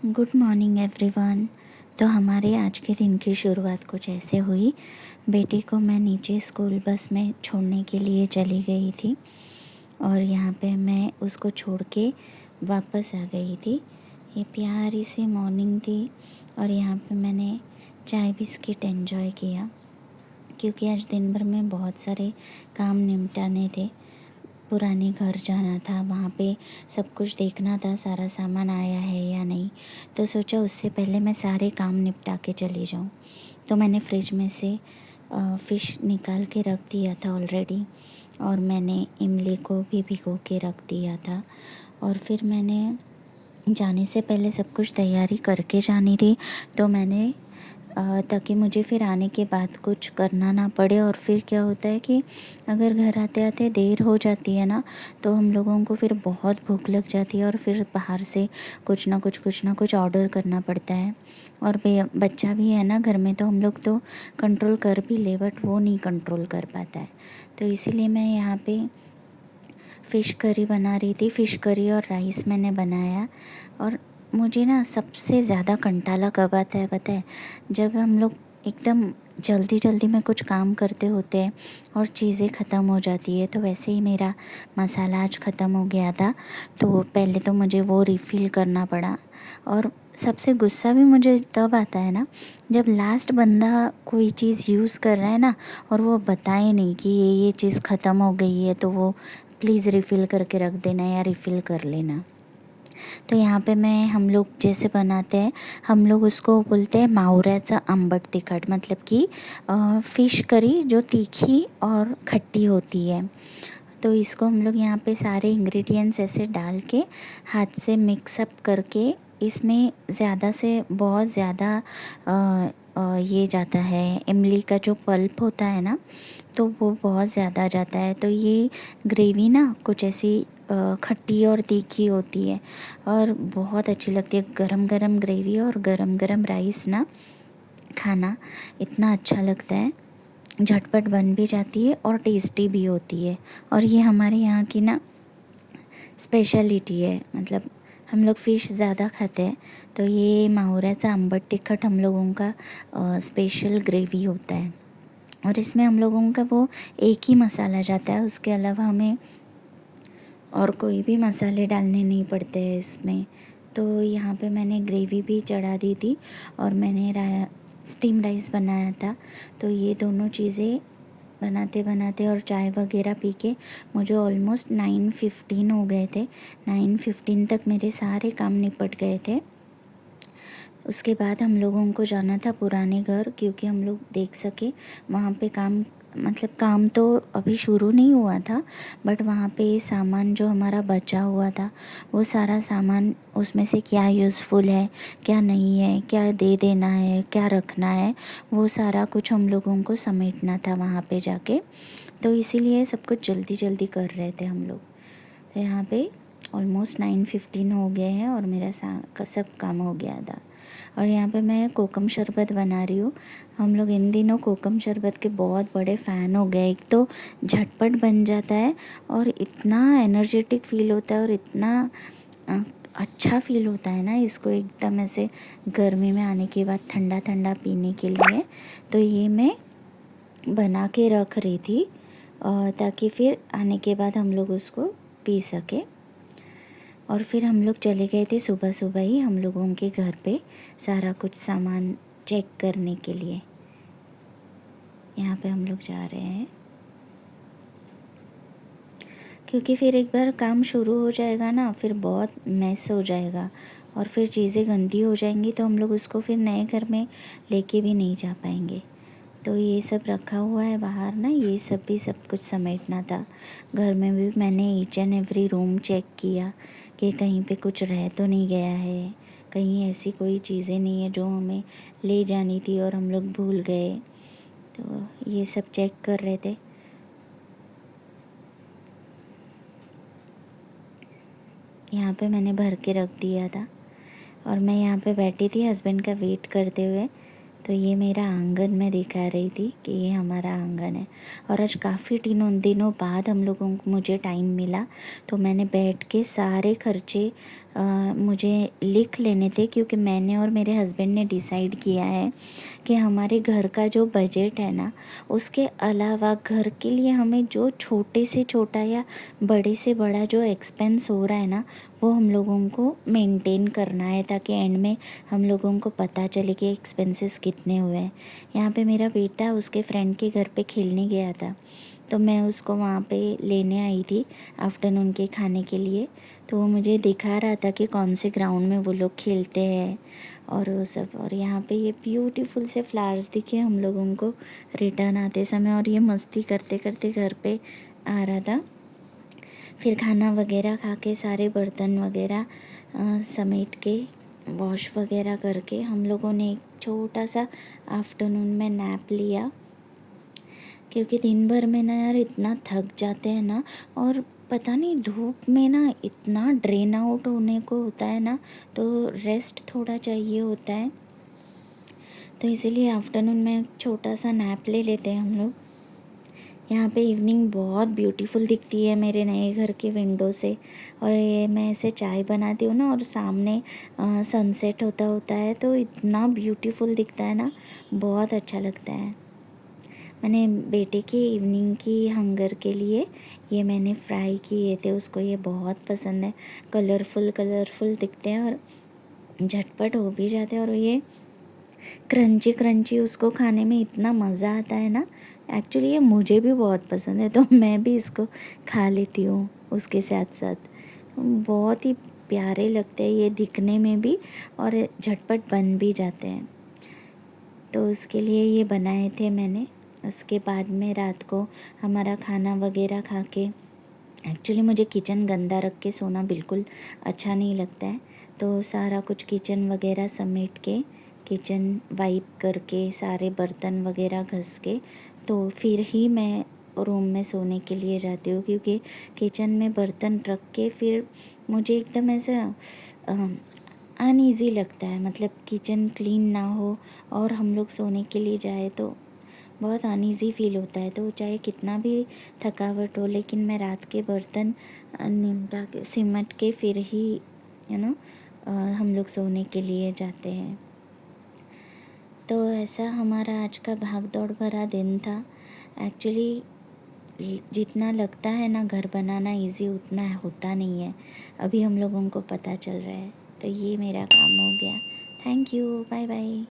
Good morning everyone. तो हमारे आज के दिन की शुरुआत कुछ ऐसे हुई। बेटी को मैं नीचे स्कूल बस में छोड़ने के लिए चली गई थी और यहाँ पे मैं उसको छोड़ के वापस आ गई थी। ये प्यारी सी मॉर्निंग थी और यहाँ पे मैंने चाय बिस्किट एंजॉय किया क्योंकि आज दिन भर में बहुत सारे काम निपटाने थे। पुराने घर जाना था, वहाँ पे सब कुछ देखना था, सारा सामान आया है या नहीं। तो सोचा उससे पहले मैं सारे काम निपटा के चली जाऊँ। तो मैंने फ्रिज में से फ़िश निकाल के रख दिया था ऑलरेडी और मैंने इमली को भी भिगो के रख दिया था। और फिर मैंने जाने से पहले सब कुछ तैयारी करके जानी थी, तो मैंने ताकि मुझे फिर आने के बाद कुछ करना ना पड़े। और फिर क्या होता है कि अगर घर आते आते देर हो जाती है ना, तो हम लोगों को फिर बहुत भूख लग जाती है और फिर बाहर से कुछ ना कुछ ऑर्डर करना पड़ता है। और बच्चा भी है ना घर में, तो हम लोग तो कंट्रोल कर भी ले, बट वो नहीं कंट्रोल कर पाता है। तो इसीलिए मैं यहाँ पे फ़िश करी बना रही थी। फ़िश करी और राइस मैंने बनाया। और मुझे ना सबसे ज़्यादा कंटाला कब आता है पता है? जब हम लोग एकदम जल्दी जल्दी में कुछ काम करते होते हैं और चीज़ें ख़त्म हो जाती है। तो वैसे ही मेरा मसाला आज ख़त्म हो गया था, तो पहले तो मुझे वो रिफ़िल करना पड़ा। और सबसे गुस्सा भी मुझे तब आता है ना, जब लास्ट बंदा कोई चीज़ यूज़ कर रहा है ना और वो बताए नहीं कि ये चीज़ ख़त्म हो गई है, तो वो प्लीज़ रिफ़िल करके रख देना या रिफ़िल कर लेना। तो यहाँ पे मैं हम लोग जैसे बनाते हैं, हम लोग उसको बोलते हैं मावऱ्याचा आंबट तिखट, मतलब कि फ़िश करी जो तीखी और खट्टी होती है। तो इसको हम लोग यहाँ पे सारे इंग्रेडिएंट्स ऐसे डाल के हाथ से मिक्स अप करके इसमें ज़्यादा से बहुत ज़्यादा ये जाता है, इमली का जो पल्प होता है ना, तो वो बहुत ज़्यादा जाता है। तो ये ग्रेवी ना कुछ ऐसी खट्टी और तीखी होती है और बहुत अच्छी लगती है। गरम गरम ग्रेवी और गरम गरम राइस ना खाना इतना अच्छा लगता है, झटपट बन भी जाती है और टेस्टी भी होती है। और ये हमारे यहाँ की ना स्पेशलिटी है, मतलब हम लोग फ़िश ज़्यादा खाते हैं, तो ये मावऱ्याचा आंबट तिखट हम लोगों का स्पेशल ग्रेवी होता है। और इसमें हम लोगों का वो एक ही मसाला जाता है, उसके अलावा हमें और कोई भी मसाले डालने नहीं पड़ते हैं इसमें। तो यहाँ पे मैंने ग्रेवी भी चढ़ा दी थी और मैंने स्टीम राइस बनाया था। तो ये दोनों चीज़ें बनाते बनाते और चाय वगैरह पी के मुझे ऑलमोस्ट 9:15 हो गए थे। 9:15 तक मेरे सारे काम निपट गए थे। उसके बाद हम लोगों को जाना था पुराने घर, क्योंकि हम लोग देख सके वहाँ पे काम, मतलब काम तो अभी शुरू नहीं हुआ था, बट वहाँ पे सामान जो हमारा बचा हुआ था, वो सारा सामान उसमें से क्या यूज़फुल है, क्या नहीं है, क्या दे देना है, क्या रखना है, वो सारा कुछ हम लोगों को समेटना था वहाँ पे जाके। तो इसीलिए सब कुछ जल्दी जल्दी कर रहे थे हम लोग। तो यहाँ पे ऑलमोस्ट 9:15 हो गए हैं और मेरा सब काम हो गया था। और यहाँ पे मैं कोकम शरबत बना रही हूँ। हम लोग इन दिनों कोकम शरबत के बहुत बड़े फ़ैन हो गए। एक तो झटपट बन जाता है और इतना एनर्जेटिक फ़ील होता है और इतना अ, अच्छा फ़ील होता है ना इसको एकदम ऐसे गर्मी में आने के बाद ठंडा ठंडा पीने के लिए। तो ये मैं बना के रख रही थी ताकि फिर आने के बाद हम लोग उसको पी सके। और फिर हम लोग चले गए थे सुबह सुबह ही हम लोगों के घर पे सारा कुछ सामान चेक करने के लिए। यहाँ पे हम लोग जा रहे हैं क्योंकि फिर एक बार काम शुरू हो जाएगा ना, फिर बहुत मैस हो जाएगा और फिर चीज़ें गंदी हो जाएंगी, तो हम लोग उसको फिर नए घर में लेके भी नहीं जा पाएंगे। तो ये सब रखा हुआ है बाहर ना, ये सब कुछ समेटना था। घर में भी मैंने each and every room check किया कि कहीं पे कुछ रह तो नहीं गया है, कहीं ऐसी कोई चीज़ें नहीं है जो हमें ले जानी थी और हम लोग भूल गए। तो ये सब चेक कर रहे थे। यहाँ पे मैंने भर के रख दिया था और मैं यहाँ पे बैठी थी हस्बैंड का वेट करते हुए। तो ये मेरा आंगन मैं दिखा रही थी कि ये हमारा आंगन है। और आज काफ़ी दिनों बाद हम लोगों को मुझे टाइम मिला, तो मैंने बैठ के सारे खर्चे मुझे लिख लेने थे, क्योंकि मैंने और मेरे हस्बैंड ने डिसाइड किया है कि हमारे घर का जो बजट है ना, उसके अलावा घर के लिए हमें जो छोटे से छोटा या बड़े से बड़ा जो एक्सपेंस हो रहा है ना, वो हम लोगों को मेंटेन करना है, ताकि एंड में हम लोगों को पता चले कि एक्सपेंसेस कितने हुए हैं। यहाँ पे मेरा बेटा उसके फ्रेंड के घर पे खेलने गया था, तो मैं उसको वहाँ पे लेने आई थी आफ्टरनून के खाने के लिए। तो वो मुझे दिखा रहा था कि कौन से ग्राउंड में वो लोग खेलते हैं और वो सब। और यहाँ पे ये ब्यूटीफुल से फ्लावर्स दिखे हम लोगों को रिटर्न आते समय, और ये मस्ती करते करते घर पे आ रहा था। फिर खाना वगैरह खा के सारे बर्तन वगैरह समेट के वॉश वगैरह करके हम लोगों ने एक छोटा सा आफ्टरनून में नैप लिया, क्योंकि दिन भर में ना यार इतना थक जाते हैं ना, और पता नहीं धूप में ना इतना ड्रेन आउट होने को होता है ना, तो रेस्ट थोड़ा चाहिए होता है। तो इसीलिए आफ्टरनून में एक छोटा सा नैप ले लेते हैं हम लोग। यहाँ पे इवनिंग बहुत ब्यूटीफुल दिखती है मेरे नए घर के विंडो से, और ये मैं ऐसे चाय बनाती हूँ ना और सामने सनसेट होता होता है, तो इतना ब्यूटीफुल दिखता है ना, बहुत अच्छा लगता है। मैंने बेटे के इवनिंग की हंगर के लिए ये मैंने फ्राई किए थे, उसको ये बहुत पसंद है। कलरफुल कलरफुल दिखते हैं और झटपट हो भी जाते हैं, और ये क्रंची क्रंची उसको खाने में इतना मज़ा आता है ना। एक्चुअली ये मुझे भी बहुत पसंद है, तो मैं भी इसको खा लेती हूँ उसके साथ साथ। बहुत ही प्यारे लगते हैं ये दिखने में भी, और झटपट बन भी जाते हैं। तो उसके लिए ये बनाए थे मैंने। उसके बाद में रात को हमारा खाना वगैरह खा के, एक्चुअली मुझे किचन गंदा रख के सोना बिल्कुल अच्छा नहीं लगता है, तो सारा कुछ किचन वगैरह समेट के, किचन वाइप करके, सारे बर्तन वगैरह घस के, तो फिर ही मैं रूम में सोने के लिए जाती हूँ। क्योंकि किचन में बर्तन रख के फिर मुझे एकदम ऐसा अनईज़ी लगता है, मतलब किचन क्लीन ना हो और हम लोग सोने के लिए जाए तो बहुत अनईज़ी फ़ील होता है। तो चाहे कितना भी थकावट हो, लेकिन मैं रात के बर्तन निपटा के सिमट के फिर ही हम लोग सोने के लिए जाते हैं। तो ऐसा हमारा आज का भाग दौड़ भरा दिन था। एक्चुअली जितना लगता है ना घर बनाना इजी, उतना होता नहीं है, अभी हम लोगों को पता चल रहा है। तो ये मेरा काम हो गया। Thank you, bye bye.